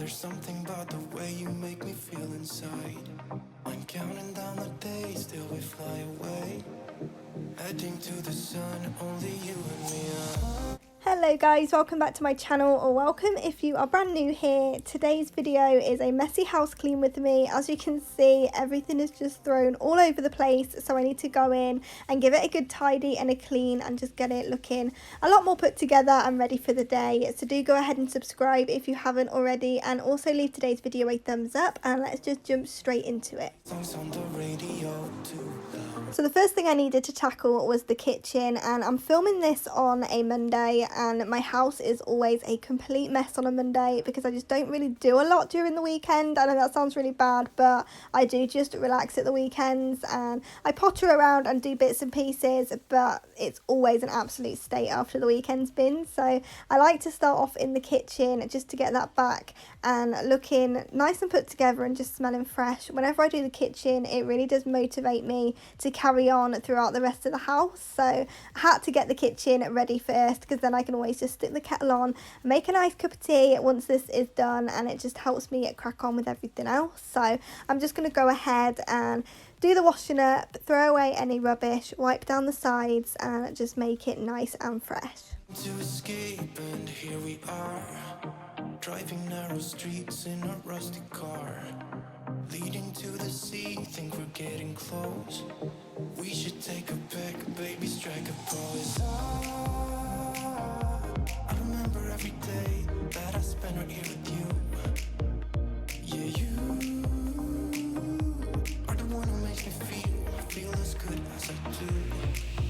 There's something about the way you make me feel inside. I'm counting down the days till we fly away, heading to the sun, only you and me. Hello guys, welcome back to my channel, or welcome if you are brand new here. Today's video is a messy house clean with me. As you can see, everything is just thrown all over the place, so I need to go in and give it a good tidy and a clean and just get it looking a lot more put together and ready for the day. So do go ahead and subscribe if you haven't already, and also leave today's video a thumbs up, and let's just jump straight into it. So the first thing I needed to tackle was the kitchen, and I'm filming this on a Monday, and my house is always a complete mess on a Monday because I just don't really do a lot during the weekend. I know that sounds really bad, but I do just relax at the weekends and I potter around and do bits and pieces, but it's always an absolute state after the weekend's been. So I like to start off in the kitchen just to get that back and looking nice and put together and just smelling fresh. Whenever I do the kitchen, it really does motivate me to carry on throughout the rest of the house. So I had to get the kitchen ready first, because then I can always just stick the kettle on, make a nice cup of tea once this is done, and it just helps me crack on with everything else. So I'm just going to go ahead and do the washing up, throw away any rubbish, wipe down the sides, and just make it nice and fresh. To escape, and here we are, driving narrow streets in a rusty car, leading to the sea, think we're getting close. We should take a pic, baby, strike a pose. I remember every day that I spent right here with you. Yeah, you are the one who makes me feel as good as I do.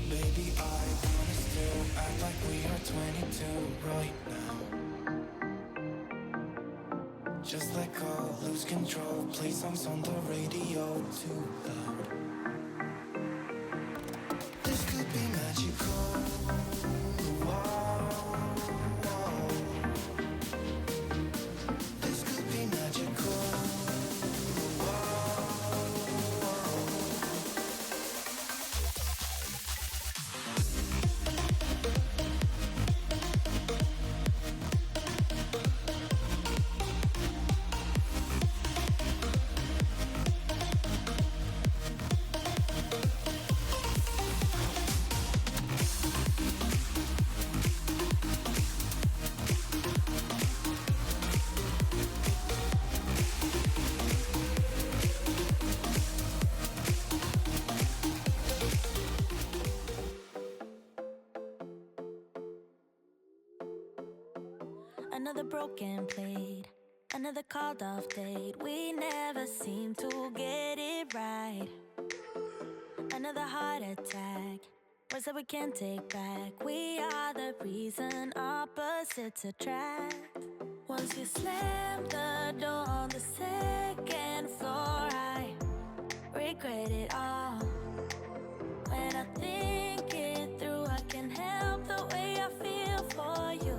Baby, I wanna still act like we are 22 right now. Just let go, lose control, play songs on the radio too loud. This could be magical. Wow, wow. This could be magical. Wow, wow. Another broken plate, another called off date. We never seem to get it right. Another heart attack, words that we can't take back. We are the reason opposites attract. Once you slam the door on the second floor, I regret it all. When I think it through, I can help the way I feel for you.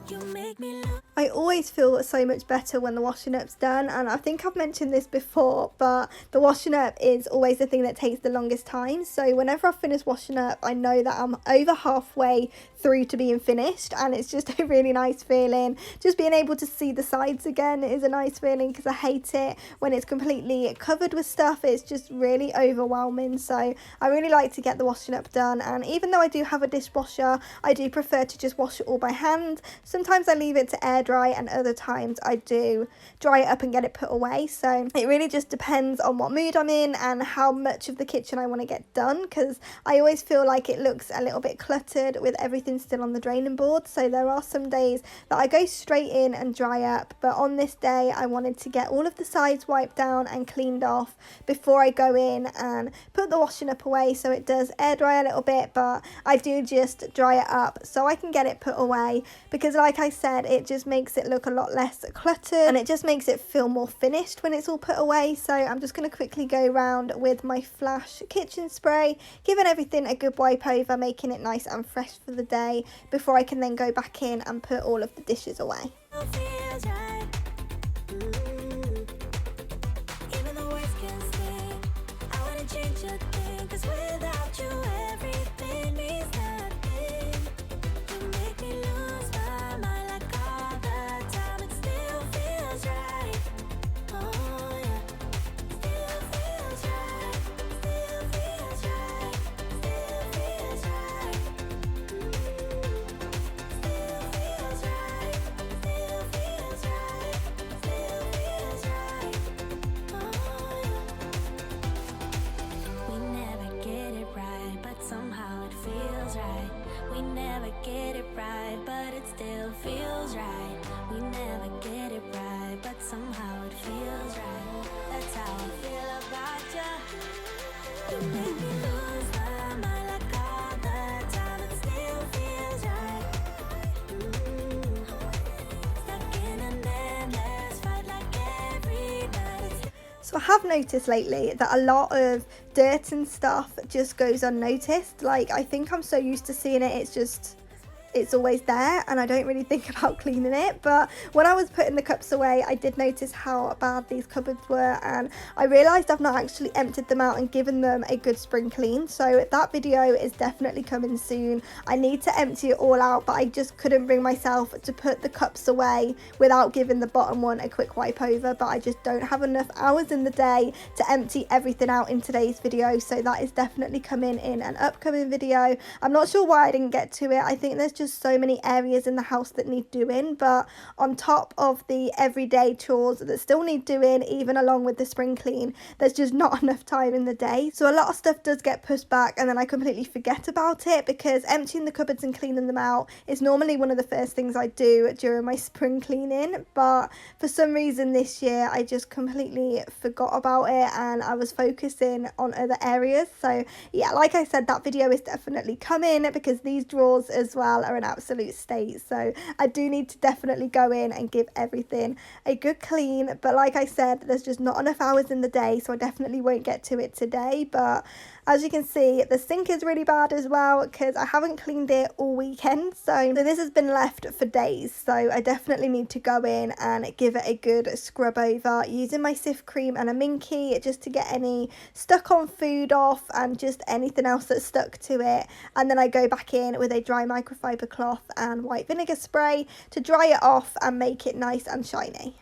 You make me look. I always feel so much better when the washing up's done, and I think I've mentioned this before, but the washing up is always the thing that takes the longest time. So whenever I finish washing up, I know that I'm over halfway through to being finished, and it's just a really nice feeling. Just being able to see the sides again is a nice feeling, because I hate it when it's completely covered with stuff. It's just really overwhelming. So I really like to get the washing up done, and even though I do have a dishwasher, I do prefer to just wash it all by hand. Sometimes I leave it to air dry, and other times I do dry it up and get it put away. So it really just depends on what mood I'm in and how much of the kitchen I want to get done, because I always feel like it looks a little bit cluttered with everything still on the draining board. So there are some days that I go straight in and dry up, but on this day I wanted to get all of the sides wiped down and cleaned off before I go in and put the washing up away. So it does air dry a little bit, but I do just dry it up so I can get it put away, because like I said, it just makes it look a lot less cluttered and it just makes it feel more finished when it's all put away. So I'm just going to quickly go around with my Flash kitchen spray, giving everything a good wipe over, making it nice and fresh for the day before I can then go back in and put all of the dishes away. Feels right. Even the words can sting. I wanna change a thing, 'cause without you everything means nothing. You make me lose my mind like all somehow it feels right. That's how I feel about you. You make me lose my mind like all the time. It still feels right. Stuck in an endless fight like every night. So I have noticed lately that a lot of dirt and stuff just goes unnoticed. Like, I think I'm so used to seeing it, it's always there and I don't really think about cleaning it. But when I was putting the cups away, I did notice how bad these cupboards were, and I realised I've not actually emptied them out and given them a good spring clean. So that video is definitely coming soon. I need to empty it all out, but I just couldn't bring myself to put the cups away without giving the bottom one a quick wipe over. But I just don't have enough hours in the day to empty everything out in today's video, so that is definitely coming in an upcoming video. I'm not sure why I didn't get to it. I think there's just so many areas in the house that need doing, but on top of the everyday chores that still need doing, even along with the spring clean, there's just not enough time in the day. So a lot of stuff does get pushed back and then I completely forget about it, because emptying the cupboards and cleaning them out is normally one of the first things I do during my spring cleaning. But for some reason this year I just completely forgot about it and I was focusing on other areas. So yeah, like I said, that video is definitely coming, because these drawers as well are an absolute state. So I do need to definitely go in and give everything a good clean. But like I said, there's just not enough hours in the day, so I definitely won't get to it today. But as you can see, the sink is really bad as well, because I haven't cleaned it all weekend. So this has been left for days. So I definitely need to go in and give it a good scrub over using my sift cream and a minky, just to get any stuck on food off and just anything else that's stuck to it. And then I go back in with a dry microfiber cloth and white vinegar spray to dry it off and make it nice and shiny.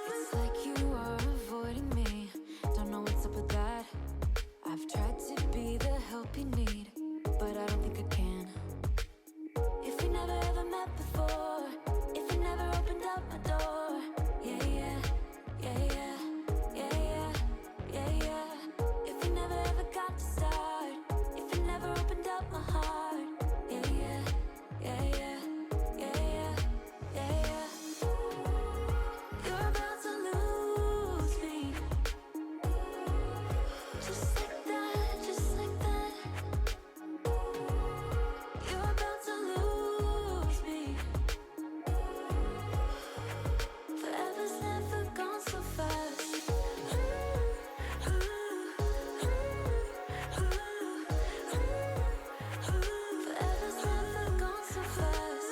It's like you are avoiding me. Don't know what's up with that. I've tried to be the help you need, but I don't think I can. If we never ever met before, if you never opened up my door, yeah, yeah, yeah, yeah, yeah, yeah, yeah, yeah. If you never ever got to start, if you never opened up my heart, yeah, yeah, yeah, yeah, yeah, yeah, yeah, yeah. You're about to lose me, just like that, just like that. You're about to lose me. Forever's never gone so fast. Forever's never gone so fast.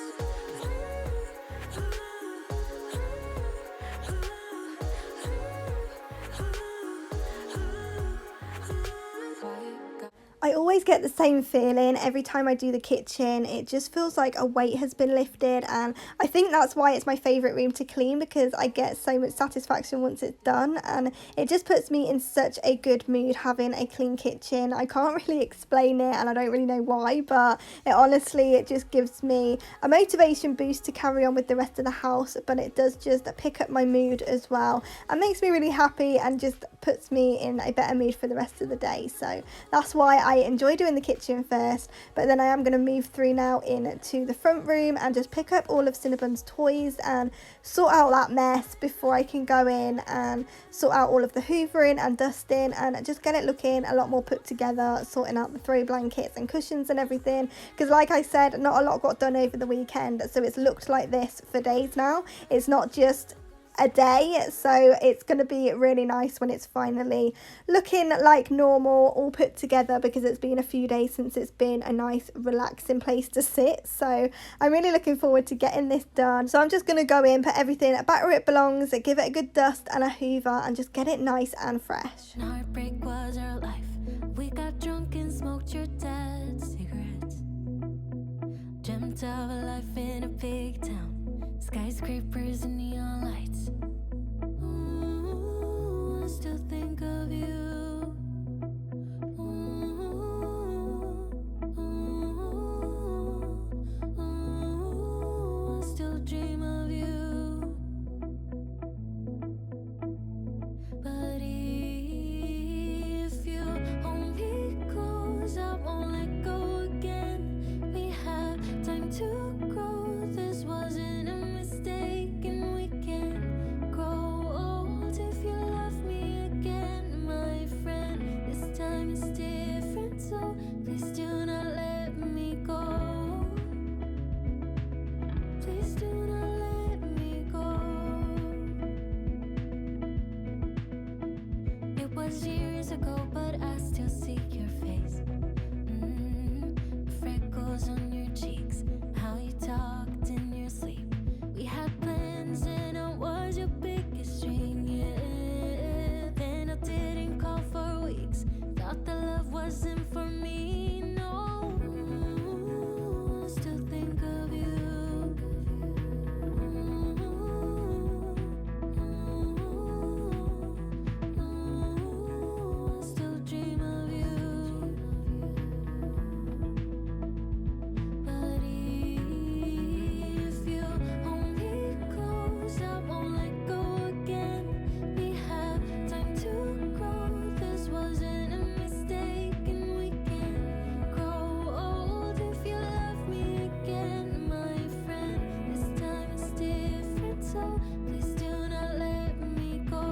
I always get the same feeling every time I do the kitchen. It just feels like a weight has been lifted, and I think that's why it's my favourite room to clean, because I get so much satisfaction once it's done, and it just puts me in such a good mood having a clean kitchen. I can't really explain it and I don't really know why, but it just gives me a motivation boost to carry on with the rest of the house, but it does just pick up my mood as well and makes me really happy and just puts me in a better mood for the rest of the day. So that's why I enjoy doing the kitchen first, but then I am going to move through now into the front room and just pick up all of Cinnabon's toys and sort out that mess before I can go in and sort out all of the hoovering and dusting and just get it looking a lot more put together, sorting out the throw blankets and cushions and everything, because like I said, not a lot got done over the weekend, so it's looked like this for days now. It's not just a day, so it's going to be really nice when it's finally looking like normal, all put together, because it's been a few days since it's been a nice relaxing place to sit. So I'm really looking forward to getting this done. So I'm just going to go in, put everything back where it belongs, give it a good dust and a hoover, and just get it nice and fresh. Heartbreak was our life. We got drunk and smoked your dad's cigarettes. Dreamt of a life in a big town, skyscrapers and neon lights. Ooh, I still think of you. Ooh, ooh, ooh, I still dream of you. But if you hold me close, I won't let go again. We have was years ago, but I still see your face. Freckles on your cheeks, how you talked in your sleep. We had plans and I was your biggest dream, yeah. Then I didn't call for weeks, thought the love wasn't for me, no. Still think of you. Still dream of you. But if you hold me close, I won't let go again. We have time to grow. This wasn't a mistake, and we can grow old if you love me again, my friend. This time is different, so please do not let me go.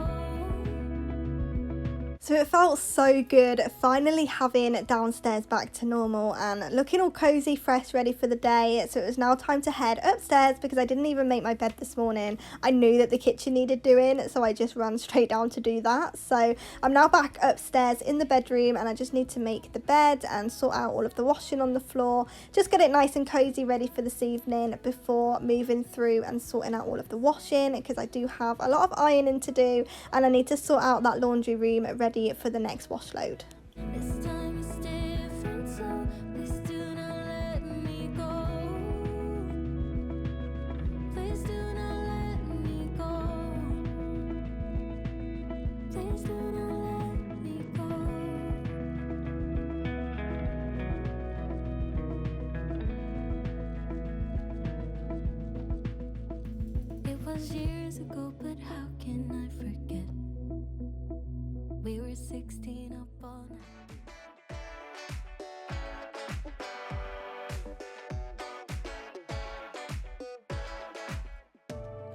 So it felt so good finally having downstairs back to normal and looking all cozy, fresh, ready for the day. So it was now time to head upstairs because I didn't even make my bed this morning. I knew that the kitchen needed doing, so I just ran straight down to do that. So I'm now back upstairs in the bedroom and I just need to make the bed and sort out all of the washing on the floor. Just get it nice and cozy ready for this evening before moving through and sorting out all of the washing, because I do have a lot of ironing to do and I need to sort out that laundry room ready for the next wash load. This time is different, so please do not let me go. Please do not let me go. Please do not let me go. It was years ago, but how can I forget? We were 16 up all night.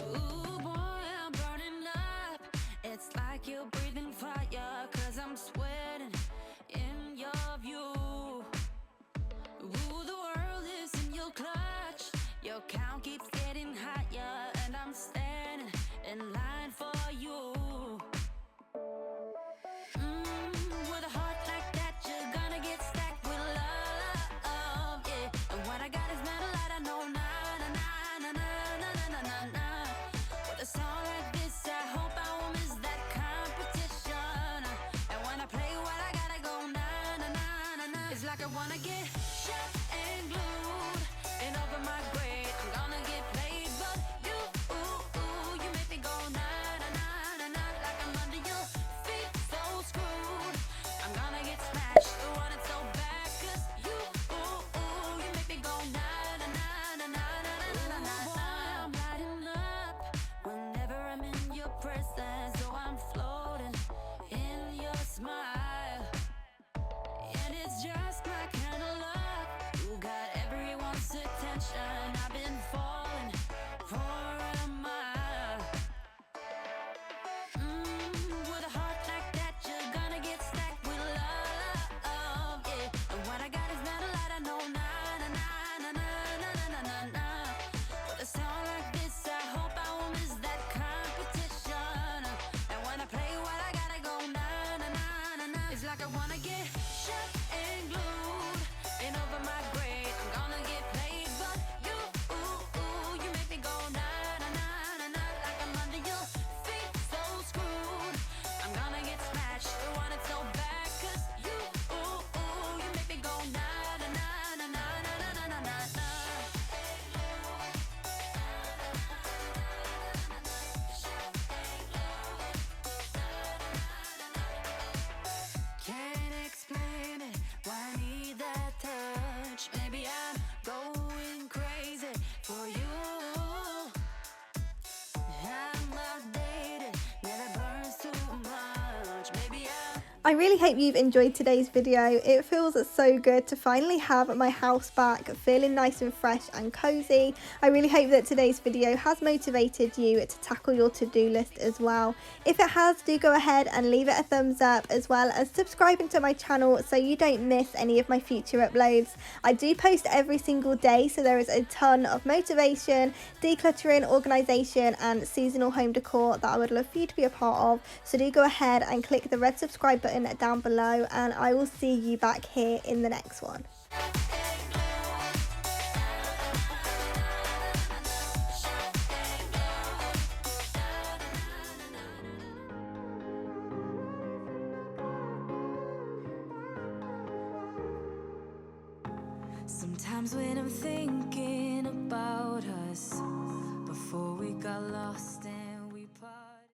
Ooh, boy, I'm burning up. It's like you're breathing fire, 'cause I'm sweating in your view. Ooh, the world is in your clutch. Your count keeps getting higher, and I'm standing in line for you. With a heart like that, you're gonna get stacked with love, yeah. And what I got is not a lot, I know, nah, nah, nah, nah, nah, nah, nah, nah, nah. With a song like this, I hope I won't miss that competition. And when I play what I gotta go, nah, nah, nah, nah, nah. It's like I wanna get shot and glued and over my grave. I'm gonna get played, but you, you make me go, nah, nah, nah, nah, nah. Like I'm under your feet, so screwed. I'm gonna get smashed, I want it so bad, 'cause you make me go nah, nah, nah, nah, nah, nah, nah, nah, nah, nah. I'm lighting up whenever I'm in your presence, so I'm floating in your smile. And it's just my kind of luck, you got everyone's attention. I've been falling for a mile. With a heart like that, you're gonna get stacked with love, yeah. And what I got is not a lot, I know, nah, nah, nah, nah, nah, nah, nah, nah, nah. With a song like this, I hope I won't miss that competition. And when I play what I gotta go, nah, nah, nah, nah, nah. It's like I wanna get shot and glued and over my grave. I'm gonna get played, but you I really hope you've enjoyed today's video. It feels so good to finally have my house back, feeling nice and fresh and cozy. I really hope that today's video has motivated you to tackle your to-do list as well. If it has, do go ahead and leave it a thumbs up, as well as subscribing to my channel so you don't miss any of my future uploads. I do post every single day, so there is a ton of motivation, decluttering, organisation and seasonal home decor that I would love for you to be a part of. So do go ahead and click the red subscribe button down below, and I will see you back here in the next one. Sometimes when I'm thinking about us before we got lost